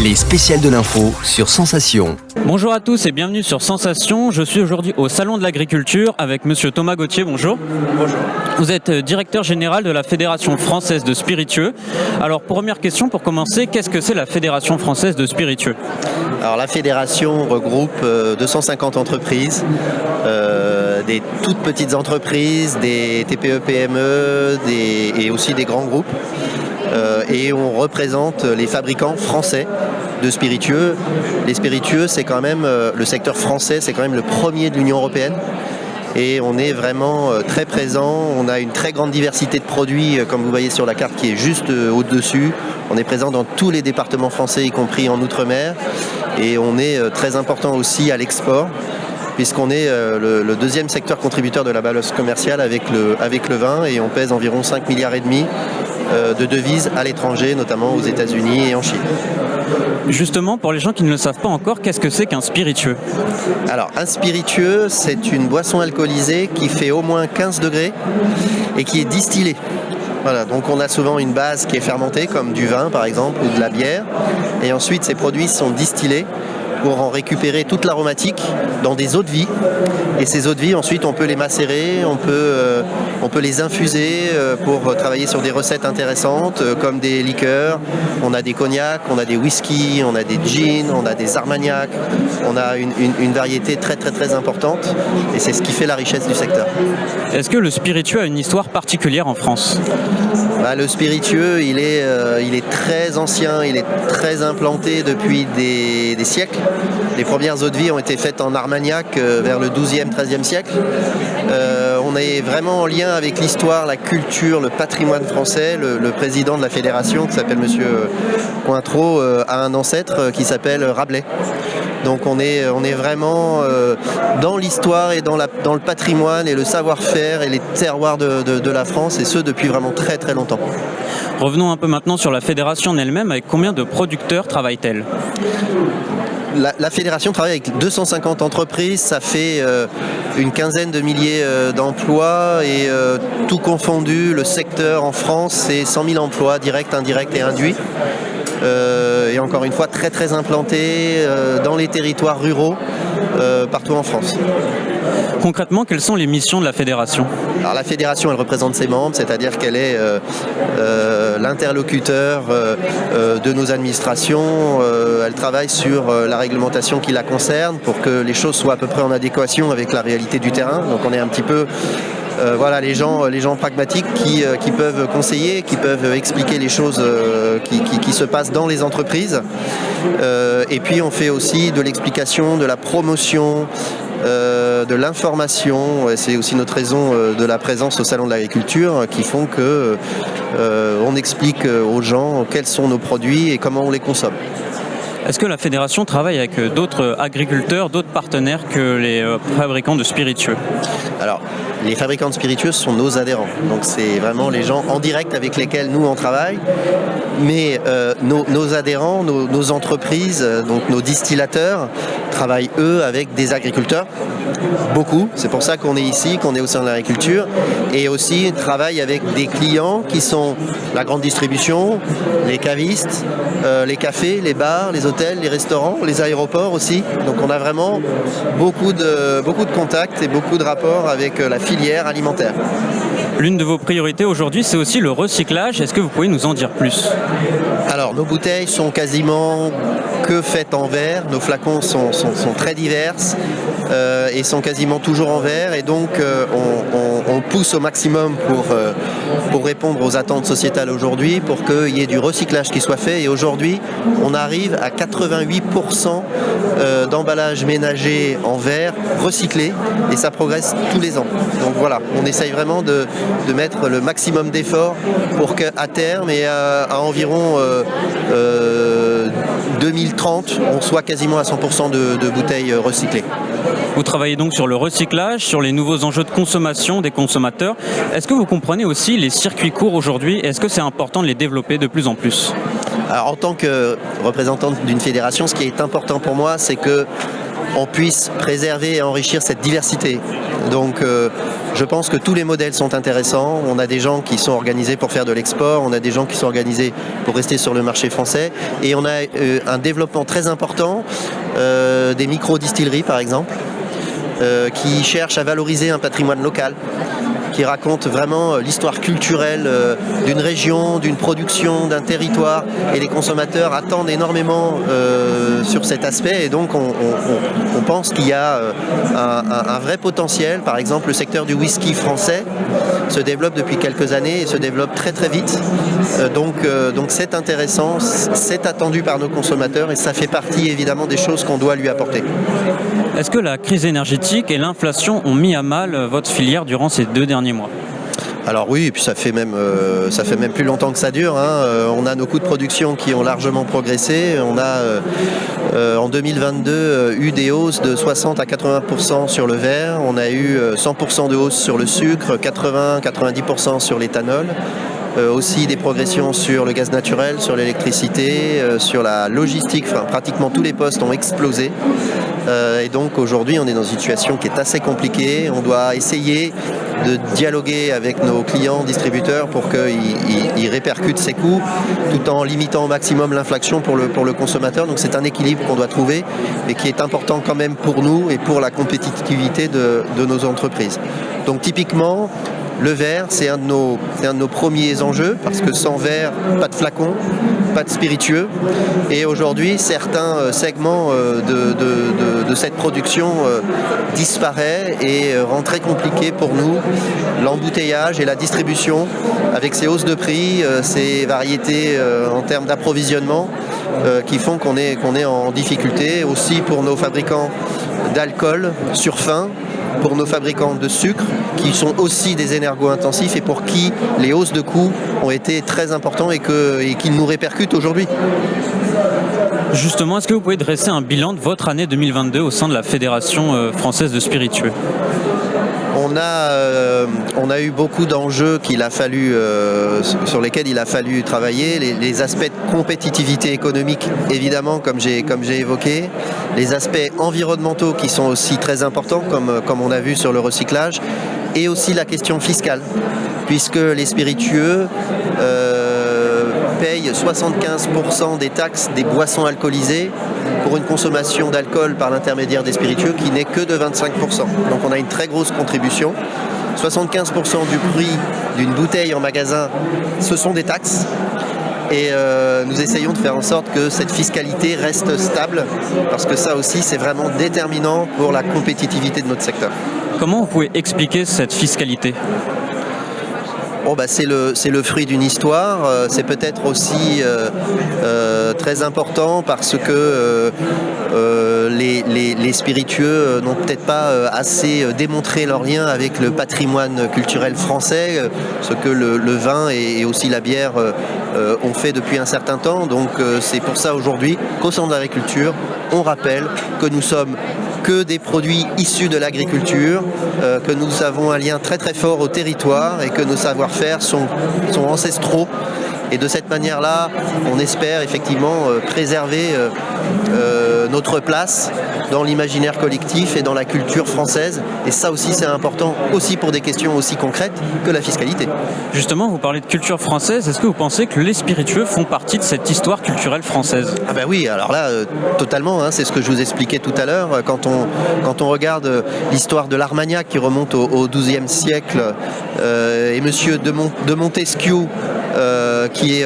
Les spéciales de l'info sur Sensation. Bonjour à tous et bienvenue sur Sensation. Je suis aujourd'hui au Salon de l'Agriculture avec monsieur Thomas Gauthier. Bonjour. Bonjour. Vous êtes directeur général de la Fédération française de spiritueux. Alors première question pour commencer, qu'est-ce que c'est la Fédération française de spiritueux ? Alors la fédération regroupe 250 entreprises, des toutes petites entreprises, des TPE-PME et aussi des grands groupes. Et on représente les fabricants français de spiritueux. Les spiritueux, c'est quand même le secteur français, c'est quand même le premier de l'Union européenne. Et on est vraiment très présent, on a une très grande diversité de produits, comme vous voyez sur la carte qui est juste au-dessus. On est présent dans tous les départements français, y compris en Outre-mer. Et on est très important aussi à l'export, puisqu'on est le deuxième secteur contributeur de la balance commerciale avec le vin, et on pèse environ 5,5 milliards de devises à l'étranger, notamment aux États-Unis et en Chine. Justement, pour les gens qui ne le savent pas encore, qu'est-ce que c'est qu'un spiritueux ? Alors, un spiritueux, c'est une boisson alcoolisée qui fait au moins 15 degrés et qui est distillée. Voilà, donc on a souvent une base qui est fermentée, comme du vin par exemple, ou de la bière, et ensuite ces produits sont distillés pour en récupérer toute l'aromatique dans des eaux de vie. Et ces eaux de vie, ensuite, on peut les macérer, on peut les infuser pour travailler sur des recettes intéressantes, comme des liqueurs. On a des cognacs, on a des whiskies, on a des gins, on a des armagnacs. On a une variété très très très importante, et c'est ce qui fait la richesse du secteur. Est-ce que le spiritueux a une histoire particulière en France ? Le spiritueux, il est très ancien, il est très implanté depuis des siècles. Les premières eaux de vie ont été faites en Armagnac vers le 12e, 13e siècle. On est vraiment en lien avec l'histoire, la culture, le patrimoine français. Le président de la fédération, qui s'appelle monsieur Cointreau, a un ancêtre qui s'appelle Rabelais. Donc on est vraiment dans l'histoire et dans le patrimoine et le savoir-faire et les terroirs de la France, et ce depuis vraiment très très longtemps. Revenons un peu maintenant sur la fédération en elle-même. Avec combien de producteurs travaille-t-elle ? La fédération travaille avec 250 entreprises, ça fait une quinzaine de milliers d'emplois, et tout confondu, le secteur en France, c'est 100 000 emplois directs, indirects et induits. Et encore une fois très très implanté dans les territoires ruraux partout en France. Concrètement, quelles sont les missions de la fédération ? Alors la fédération, elle représente ses membres, c'est-à-dire qu'elle est l'interlocuteur de nos administrations. Elle travaille sur la réglementation qui la concerne pour que les choses soient à peu près en adéquation avec la réalité du terrain. Donc on est un petit peu les gens pragmatiques qui peuvent conseiller, qui peuvent expliquer les choses qui se passent dans les entreprises. Et puis on fait aussi de l'explication, de la promotion, de l'information. C'est aussi notre raison de la présence au Salon de l'Agriculture, qui font que on explique aux gens quels sont nos produits et comment on les consomme. Est-ce que la fédération travaille avec d'autres agriculteurs, d'autres partenaires que les fabricants de spiritueux ? Alors, les fabricants de spiritueux sont nos adhérents. Donc c'est vraiment les gens en direct avec lesquels nous on travaille. Mais nos adhérents, nos entreprises, donc nos distillateurs, travaillent eux avec des agriculteurs. Beaucoup. C'est pour ça qu'on est ici, qu'on est au sein de l'agriculture. Et aussi travaillent avec des clients qui sont la grande distribution, les cavistes, les cafés, les bars, les hôtels, les restaurants, les aéroports aussi. Donc on a vraiment beaucoup de contacts et beaucoup de rapports avec la filière alimentaire. L'une de vos priorités aujourd'hui, c'est aussi le recyclage. Est-ce que vous pouvez nous en dire plus ? Alors, nos bouteilles sont quasiment que faites en verre. Nos flacons sont très diverses et sont quasiment toujours en verre. Et donc, on pousse au maximum pour répondre aux attentes sociétales aujourd'hui, pour qu'il y ait du recyclage qui soit fait. Et aujourd'hui, on arrive à 88% d'emballages ménagers en verre recyclés, et ça progresse tous les ans. Donc voilà, on essaye vraiment de mettre le maximum d'efforts pour qu'à terme et à environ 2030, on soit quasiment à 100% de bouteilles recyclées. Vous travaillez donc sur le recyclage, sur les nouveaux enjeux de consommation des consommateurs. Est-ce que vous comprenez aussi les circuits courts aujourd'hui ? Est-ce que c'est important de les développer de plus en plus ? Alors, en tant que représentant d'une fédération, ce qui est important pour moi, c'est que on puisse préserver et enrichir cette diversité. Donc je pense que tous les modèles sont intéressants. On a des gens qui sont organisés pour faire de l'export, on a des gens qui sont organisés pour rester sur le marché français, et on a un développement très important des micro-distilleries par exemple, qui cherchent à valoriser un patrimoine local, qui raconte vraiment l'histoire culturelle d'une région, d'une production, d'un territoire, et les consommateurs attendent énormément sur cet aspect, et donc on pense qu'il y a un vrai potentiel. Par exemple, le secteur du whisky français se développe depuis quelques années et se développe très très vite, donc c'est intéressant, c'est attendu par nos consommateurs, et ça fait partie évidemment des choses qu'on doit lui apporter. Est-ce que la crise énergétique et l'inflation ont mis à mal votre filière durant ces 2 derniers mois ? Alors oui, et puis ça fait même plus longtemps que ça dure, hein. On a nos coûts de production qui ont largement progressé. On a en 2022 eu des hausses de 60 à 80% sur le verre. On a eu 100% de hausse sur le sucre, 80-90% sur l'éthanol. Aussi des progressions sur le gaz naturel, sur l'électricité, sur la logistique. Enfin, pratiquement tous les postes ont explosé. Et donc aujourd'hui on est dans une situation qui est assez compliquée. On doit essayer de dialoguer avec nos clients distributeurs pour qu'ils répercutent ces coûts tout en limitant au maximum l'inflation pour le consommateur. Donc c'est un équilibre qu'on doit trouver et qui est important quand même pour nous et pour la compétitivité de nos entreprises. Donc typiquement, le verre, c'est un de nos premiers enjeux, parce que sans verre, pas de flacon, pas de spiritueux. Et aujourd'hui, certains segments de cette production disparaissent et rend très compliqué pour nous l'embouteillage et la distribution, avec ces hausses de prix, ces variétés en termes d'approvisionnement qui font qu'on est en difficulté. Aussi pour nos fabricants d'alcool sur fin, pour nos fabricants de sucre, qui sont aussi des énergo-intensifs et pour qui les hausses de coûts ont été très importantes et qui nous répercutent aujourd'hui. Justement, est-ce que vous pouvez dresser un bilan de votre année 2022 au sein de la Fédération française de spiritueux ? On a eu beaucoup d'enjeux sur lesquels il a fallu travailler. Les aspects de compétitivité économique, évidemment, comme j'ai évoqué. Les aspects environnementaux qui sont aussi très importants, comme on a vu sur le recyclage. Et aussi la question fiscale, puisque les spiritueux payent 75% des taxes des boissons alcoolisées pour une consommation d'alcool par l'intermédiaire des spiritueux qui n'est que de 25%. Donc on a une très grosse contribution. 75% du prix d'une bouteille en magasin, ce sont des taxes. Et nous essayons de faire en sorte que cette fiscalité reste stable, parce que ça aussi c'est vraiment déterminant pour la compétitivité de notre secteur. Comment vous pouvez expliquer cette fiscalité ? C'est le fruit d'une histoire. C'est peut-être aussi très important parce que les spiritueux n'ont peut-être pas assez démontré leur lien avec le patrimoine culturel français, ce que le vin et aussi la bière ont fait depuis un certain temps. Donc c'est pour ça aujourd'hui qu'au Centre d'agriculture, on rappelle que nous sommes que des produits issus de l'agriculture, que nous avons un lien très très fort au territoire et que nos savoir-faire sont ancestraux. Et de cette manière-là, on espère effectivement préserver notre place dans l'imaginaire collectif et dans la culture française. Et ça aussi, c'est important, aussi pour des questions aussi concrètes que la fiscalité. Justement, vous parlez de culture française. Est-ce que vous pensez que les spiritueux font partie de cette histoire culturelle française ? Ah ben oui, alors là, totalement. C'est ce que je vous expliquais tout à l'heure. Quand on regarde l'histoire de l'Armagnac qui remonte au XIIe siècle, et Monsieur de Montesquieu, qui est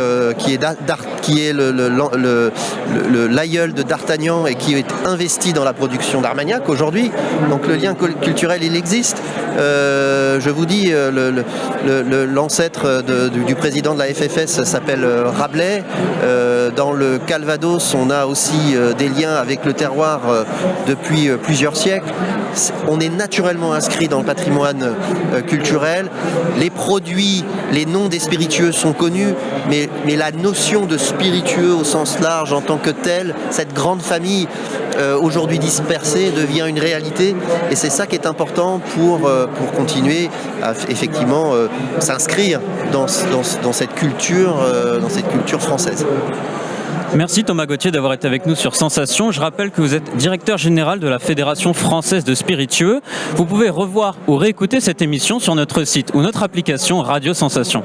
l'aïeul de D'Artagnan et qui est investi dans la production d'Armagnac aujourd'hui. Donc le lien culturel, il existe. Je vous dis, l'ancêtre du président de la FFS s'appelle Rabelais. Dans le Calvados, on a aussi des liens avec le terroir depuis plusieurs siècles. On est naturellement inscrit dans le patrimoine culturel. Les produits, les noms des spiritueux sont connus, mais la notion de spiritueux au sens large en tant que tel, cette grande famille aujourd'hui dispersée devient une réalité, et c'est ça qui est important pour continuer à effectivement s'inscrire dans cette culture française. Merci Thomas Gauthier d'avoir été avec nous sur Sensation. Je rappelle que vous êtes directeur général de la Fédération française de spiritueux. Vous pouvez revoir ou réécouter cette émission sur notre site ou notre application Radio Sensation.